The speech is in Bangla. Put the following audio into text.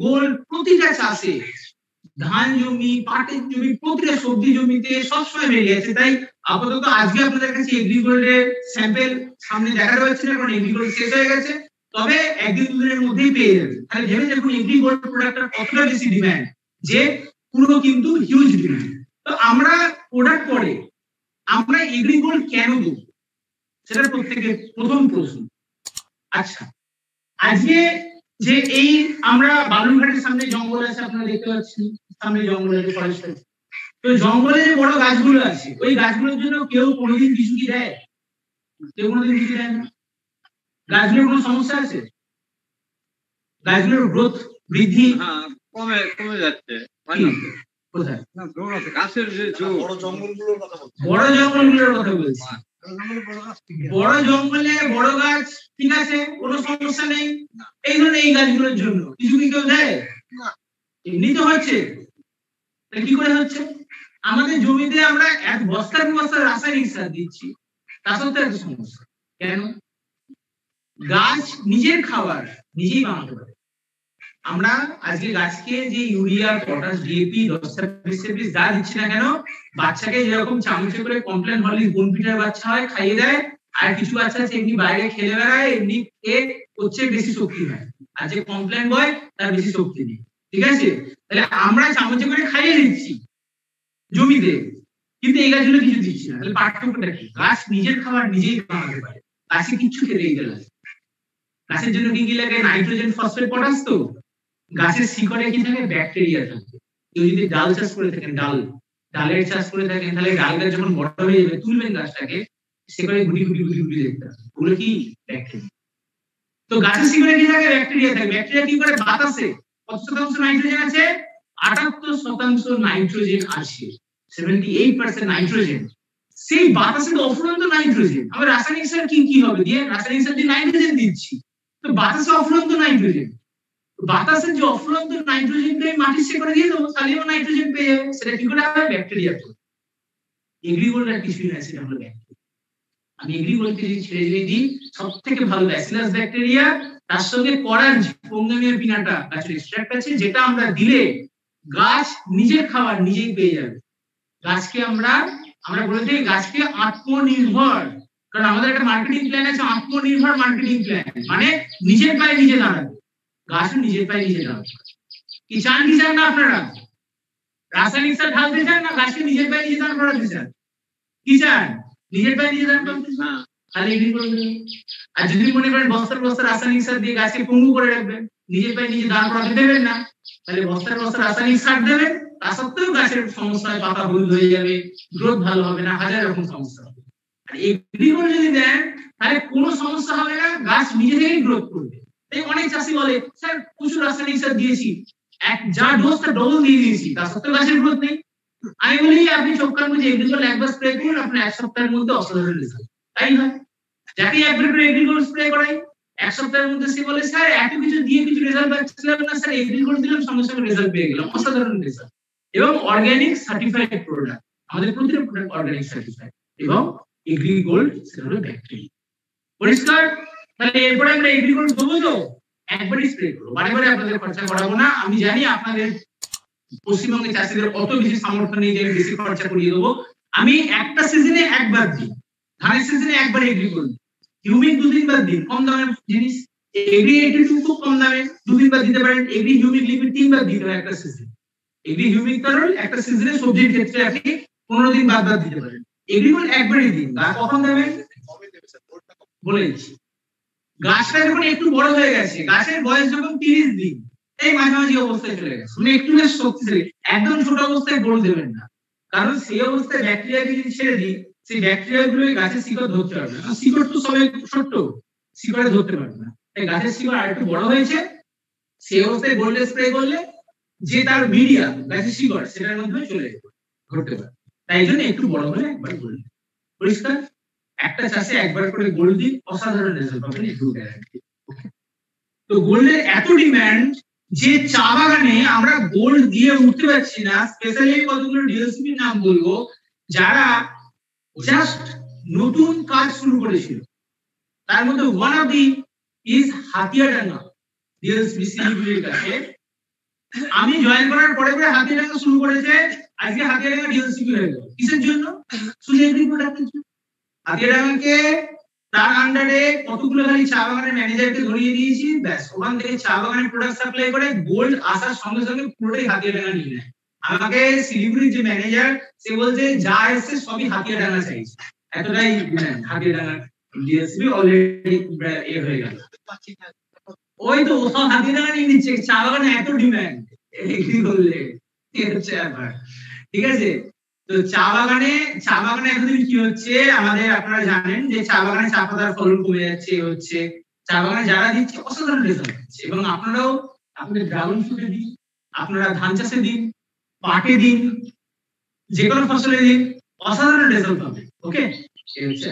গোল্ড প্রতিটা চাষে, ধান জমি, পাটের জমি, প্রতিটা সবজি জমিতে সবসময় বেড়ে গেছে। তাই আপাতত আজকে আপনাদের কাছে এগ্রি গোল্ডের স্যাম্পেল সামনে দেখাতে পাচ্ছি না, কারণ এগ্রি গোল্ড শেষ হয়ে গেছে। তবে একদিন দুদিনের মধ্যেই পেয়ে যাবে। তাহলে ভেবে দেখুন এগ্রি গোল্ড প্রোডাক্টটা কতটা বেশি ডিমান্ড, যে পুরো কিন্তু হিউজ ডিমান্ড। তো আমরা প্রোডাক্ট পরে আমরা এগ্রি গোল্ড কেন দেব, সেটা প্রত্যেকের প্রথম প্রশ্ন। আচ্ছা, আজকে যে এই আমরা বালুরঘাটের সামনে জঙ্গল আছে, আপনারা দেখতে পাচ্ছেন সামনে জঙ্গল আছে, ফরেস্ট আছে। তো জঙ্গলে যে বড় গাছগুলো আছে, ওই গাছগুলোর জন্য কেউ কোনোদিন কিছু কি দেয়? কেউ কোনোদিন কিছু দেয় না। গাছগুলোর কোনো সমস্যা আছে? গাছগুলোর গ্রোথ বৃদ্ধি কমে যাচ্ছে। কোথায়? গাছের যে বড় জঙ্গলগুলোর কথা বলছি। বড় জঙ্গলে বড় গাছ, ঠিক আছে, কোনো সমস্যা নেই। এই ধরনের এই গাছগুলোর জন্য কিছু কি কেউ দেয়? এমনিতে হচ্ছে। কি করে হচ্ছে? আমাদের জমিতে আমরা এক বস্তার বস্তা রাসায়নিক সার দিচ্ছি, তার সত্ত্বেও একটা সমস্যা। কেন? গাছ নিজের খাবার নিজেই বানাতে পারে। আমরা আজকে গাছকে যে ইউরিয়া, পটাশ, ডিএপি, 10-20 যা দিচ্ছি না কেন, বাচ্চাকে যেরকম চামচে করে কমপ্লেন হরলিক্স বোনপিটার বাচ্চা হয় খাইয়ে দেয়, আর কিছু বাচ্চা আছে এমনি বাইরে খেলে বেড়ায়, এমনি খেয়ে হচ্ছে বেশি শক্তি হয়। আর যে কমপ্লেন বয় তার বেশি শক্তি নেই, ঠিক আছে? তাহলে আমরা চামচে করে খাইয়ে দিচ্ছি জমিতে, কিন্তু এই গাছগুলো কিছু দিচ্ছি না। তাহলে পার্থক্যটা কি? গাছ নিজের খাবার নিজেই বানাতে পারে, গাছে কিচ্ছু খেতে দিতে লাগে। গাছের জন্য কি কি লাগে? Nitrogen, phosphate, potash. তো গাছের শিকড়ে কি থাকে? ব্যাকটেরিয়া থাকে। কেউ যদি ডাল চাষ করে থাকেন, ডালের চাষ করে থাকেন, তাহলে ডাল গাছ যখন বড় হয়ে যাবে, তুলবেন গাছটাকে, শিকড়ে গুটি গুটি গুটি গুটি দেখতে হবে, ওগুলো কি? ব্যাকটেরিয়া। তো গাছের শিকড়ে কি থাকে? ব্যাকটেরিয়া থাকে। ব্যাকটেরিয়া কি করে? বাতাসে কত শতাংশ নাইট্রোজেন আছে? 78% নাইট্রোজেন আছে, 78% নাইট্রোজেন। সেই বাতাসে তো অফুরন্ত নাইট্রোজেন। আমরা রাসায়নিক সার কি হবে দিয়ে? রাসায়নিক সার দিয়ে নাইট্রোজেন দিচ্ছি, তো বাতাসে অফুরন্ত নাইট্রোজেন। বাতাসের যে অফুরন্ত নাইট্রোজেনটাই মাটির শিকড়ে দিয়ে দেবো, তাহলেও নাইট্রোজেন পেয়ে যাবে। সেটা কি করে হবে? ব্যাকটেরিয়া। এগ্রি গোল্ড আর কিছুই না, সেটা হলো ব্যাকটেরিয়া। আমি এগ্রি গোল্ডকে যদি ছেড়ে দিয়ে দিই, সব থেকে ভালো ব্যাসিলাস ব্যাকটেরিয়া, তার সঙ্গে করাঞ্জ, পোঙ্গামিয়া পিনাটা গাছের এক্সট্রাক্ট আছে, যেটা আমরা দিলে গাছ নিজের খাবার নিজেই পেয়ে যাবে। গাছকে আমরা বলে দিই গাছকে আত্মনির্ভর, কারণ আমাদের একটা মার্কেটিং প্ল্যান আছে, আত্মনির্ভর মার্কেটিং প্ল্যান, মানে নিজের পায়ে নিজে দাঁড়াবে। গাছও নিজের পায়ে নিজে দাঁড়াবে। কি চান কি চান না আপনারা? রাসায়নিক সার ঢালতে চান না গাছকে নিজের পায়ে নিজে দাঁড় করাতে চান? কি চান? নিজের পায়ে নিজে দাঁড় করাতে চান? তাহলে এগ্রি করবেন। আর যদি মনে করেন বস্তার বস্তা রাসায়নিক সার দিয়ে গাছকে পঙ্গু করে রাখবেন, নিজের পায়ে নিজে দাঁড় করাতে দেবেন না, তাহলে বস্তার বস্তা রাসায়নিক সার দেবেন, তা সত্ত্বেও গাছের সমস্যায় পাতা হলুদ হয়ে যাবে, গ্রোথ ভালো হবে না, হাজার রকম সমস্যা হবে। আর এগ্রি করে যদি দেন, তাহলে কোনো সমস্যা হবে না, গাছ নিজে থেকেই গ্রোথ করবে। এই অনেক চাষি বলে, স্যার প্রচুর রাসায়নিক সার দিয়েছি, যা ডোজ তার ডবল দিয়ে দিয়েছি, তা সত্ত্বেও গাছের গ্রোথ নেই। আমি বলি আপনি চোখ কান বুঝে এগ্রি গোল্ড একবার স্প্রে করুন, আপনার এক সপ্তাহের মধ্যে অসাধারণ রেজাল্ট। তাই হয়, যাকে একবার করে এগ্রি গোল্ড স্প্রে করাই, এক সপ্তাহের মধ্যে সে বলে, স্যার এত কিছু দিয়ে কিছু রেজাল্ট পাচ্ছিলাম না, স্যার এগ্রি গোল্ড দিলাম, সঙ্গে সঙ্গে রেজাল্ট পেয়ে গেলাম, অসাধারণ রেজাল্ট। এবং অর্গানিক সার্টিফাইড প্রোডাক্ট, আমাদের প্রতিটা প্রোডাক্ট অর্গানিক সার্টিফাইড, এবং এগ্রি গোল্ড সেটা হলো ব্যাকটেরিয়া। পরিষ্কার? তাহলে এরপরে আমরা এগ্রি গোল্ড দেবো তো একবারই স্প্রে করবো, বারে বারে আপনাদের খরচা করাবো না। আমি জানি আপনাদের পশ্চিমবঙ্গের চাষিদের অত বেশি সামর্থ্য নেই যে আমি বেশি খরচা করিয়ে দেবো। আমি একটা সিজনে একবার দিই, ধানের সিজনে একবার এগ্রি গোল্ড, হিউমিক 2 দিন বাদ দিন, কম দামের জিনিস। এগ্রি 82 খুব কম দামে, 2 দিন বাদ দিতে পারেন। এগ্রি হিউমিক লিকুইড 3 বার দিতে হয় একটা সিজনে। এগ্রি হিউমিক তরল একটা সিজনে সবজির ক্ষেত্রে আপনি 15 দিন বাদ বাদ দিতে পারেন। এগ্রি গোল্ড একবারই দিন। গাছ কখন দেবেন বলে দিচ্ছি। গাছটা যখন একটু বড় হয়ে গেছে, গাছের বয়স যখন 30 দিন, এই মাঝামাঝি অবস্থায় চলে গেছে, মানে একটু বেশ শক্তিশালী, একদম ছোট অবস্থায় গোল্ড দেবেন না, কারণ সেই অবস্থায় ব্যাকটেরিয়াকে যদি ছেড়ে দিই, সেই ব্যাকটেরিয়া গুলো গাছের শিকড় ধরতে পারবে না। শিকড় তো সবাই ছোট্ট, শিকড়ে ধরতে পারবে না। তাই গাছের শিকড় আর একটু বড় হয়েছে, সেই অবস্থায় গোল্ড স্প্রে করলে যে তার মিডিয়া গাছের শিকড় সেটার মধ্যে চলে ধরতে পারে। তাই জন্য একটু বড় হলে একবার গোল্ড। পরিষ্কার? একটা চাষে একবার করে গোল্ড দিন, অসাধারণ রেজাল্ট পাবেন, একটু গ্যারান্টি। তো গোল্ডের এত ডিমান্ড যে চা বাগানে আমরা গোল্ড দিয়ে উঠতে পারছি না। স্পেশালি কতগুলো ডিএলসিপির নাম বলবো যারা জাস্ট নতুন কাজ শুরু করেছিল। তার মধ্যে ওয়ান অফ দি ইজ হাতিয়াডাঙ্গা ডিএলসিপি সিলিগুড়ির কাছে। আমি জয়েন করার পরে পরে হাতিয়াডাঙ্গা শুরু করেছে, আজকে হাতিয়াডাঙ্গা ডিএলসিপি হয়ে গেল। কিসের জন্য? শুধু এগ্রি প্রোডাক্টের জন্য। হাতিয়াডাঙ্গাকে তার আন্ডারে কতগুলো খালি চা বাগানের ম্যানেজারকে ধরিয়ে দিয়েছি, ব্যাস ওখান থেকে চা বাগানের প্রোডাক্ট সাপ্লাই করে গোল্ড আসার সঙ্গে সঙ্গে পুরোটাই হাতিয়াডাঙ্গা নিয়ে নেয়। আমাকে শিলিগুড়ির যে ম্যানেজার সে বলছে যা এসছে সবই হাতিয়াডাঙ্গা চাইছে, এতটাই হাতিয়াডাঙ্গা ডিএলসিপি অলরেডি এ হয়ে গেল। ওই তো সব হাতিয়াডাঙ্গা নিয়ে নিচ্ছে, চা বাগানে এত ডিমান্ড কি বললে হচ্ছে ব্যাপার। ঠিক আছে, তো চা বাগানে এখন কি হচ্ছে আমাদের, আপনারা জানেন যে চা বাগানে চা পাতার ফলন কমে যাচ্ছে, হচ্ছে চা বাগানে যারা দিচ্ছে অসাধারণ রেজাল্ট হচ্ছে। এবং আপনারাও আপনাদের ড্রাগন ফ্রুটে দিন, আপনারা ধান চাষে দিন, পাটে দিন, যে কোনো ফসলে দিন, অসাধারণ রেজাল্ট হবে। ওকে, এই হচ্ছে